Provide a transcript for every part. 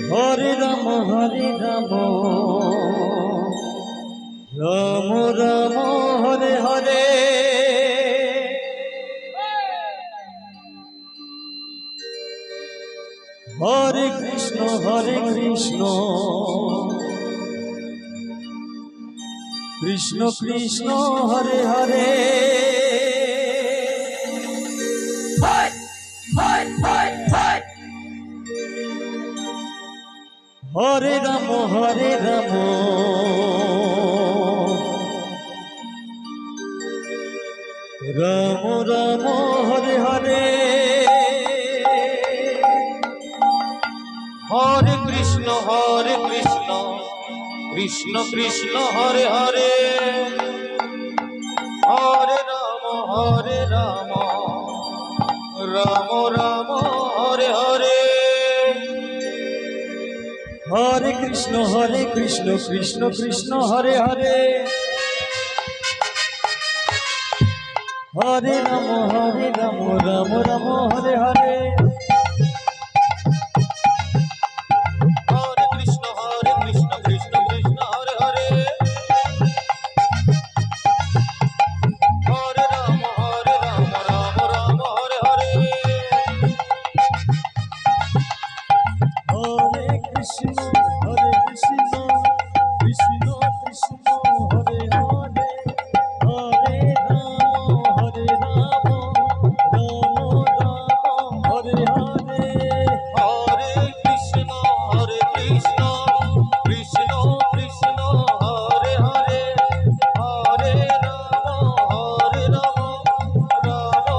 Hare Ram Ram Ram Hare Hare Hare Krishna Krishna Krishna Hare Hare Hare Ram Ram Ram Hare Hare Hare Krishna Krishna Krishna Hare Hare Hare Ram Ram Ram Hare Hare Hare Krishna Krishna Krishna Hare Hare Hare Ram Ram Ram Hare Hare Hare Krishna Krishna Krishna Hare Hare Hare Ram Ram Ram Hare Hare Hare Krishna Krishna Krishna Hare Hare Hare Ram Ram Hare Hare Hare Krishna Krishna Krishna Hare Hare Hare Ram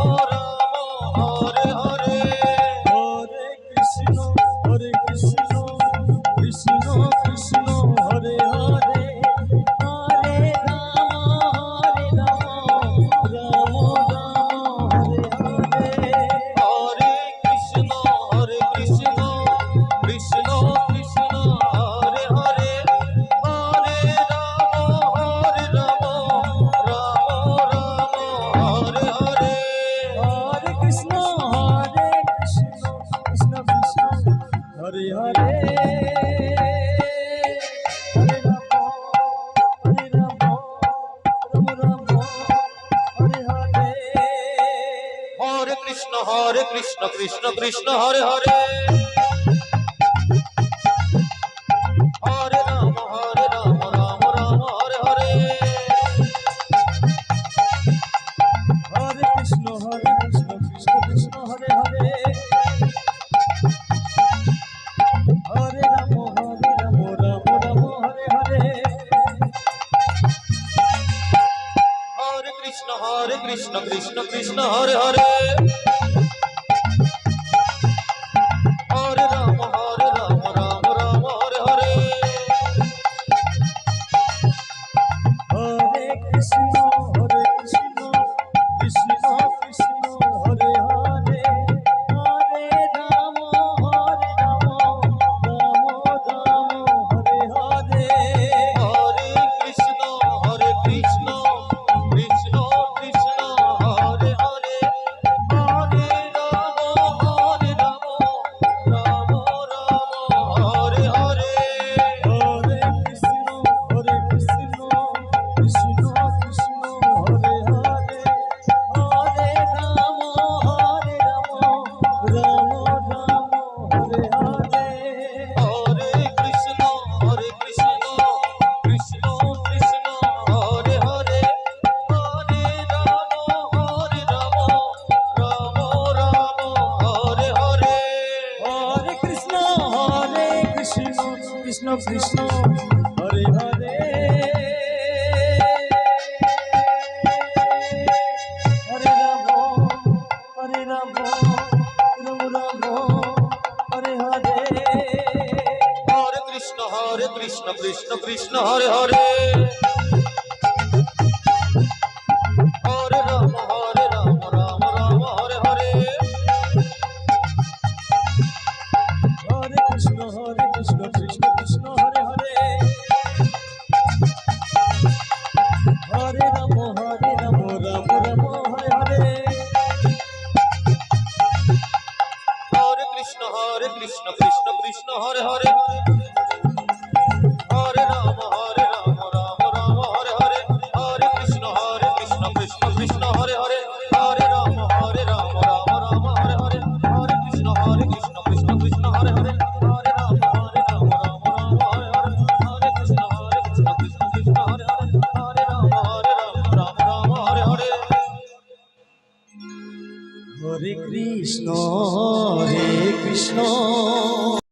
Ram Hare Hare Hare Krishna Krishna Krishna Krishna Hare Hare Hare Ram Ram Hare Hare Hare Krishna Krishna Krishna Krishna Hare Hare Hare Ram Ram Hare Hare Hare Krishna Krishna Krishna Hare Hare Hare Ram Ram Hare Hare Hare Krishna Krishna Krishna Hare Hare Hare Ram Ram Hare Hare Hare Krishna Krishna Krishna Hare Hare Hare Ram Ram Hare Hare Hare Krishna Krishna Krishna Hare Hare Hare Ram Ram Hare Hare Hare Krishna Krishna Krishna Hare Hare Hare Ram Ram Hare Hare Hare Krishna Krishna Krishna Krishna Hare Hare Hare Ram Ram Hare Hare Hare Krishna Krishna Krishna Krishna Hare Hare Hare Ram Ram Hare Hare Hare Krishna Krishna Krishna Krishna Hare Hare Hare Ram Ram Hare Hare Hare Krishna Krishna Krishna Hare Hare Hare Ram Ram Ram Hare Hare Hare Krishna Krishna Krishna Hare Hare Hare Ram Ram Hare Hare Hare Krishna Krishna Krishna Hare Hare Hare Ram Ram Hare Hare Hare Krishna Krishna Krishna Hare Hare Hare Ram Ram Ram Hare Hare Hare Krishna Krishna Krishna Hare Hare Hare Ram Ram Ram Hare Hare Hare Krishna Krishna Krishna Hare Hare Hare Ram Ram Hare Hare Hare Krishna Krishna Krishna Hare Hare Hare Ram Ram Hare Hare Hare Krishna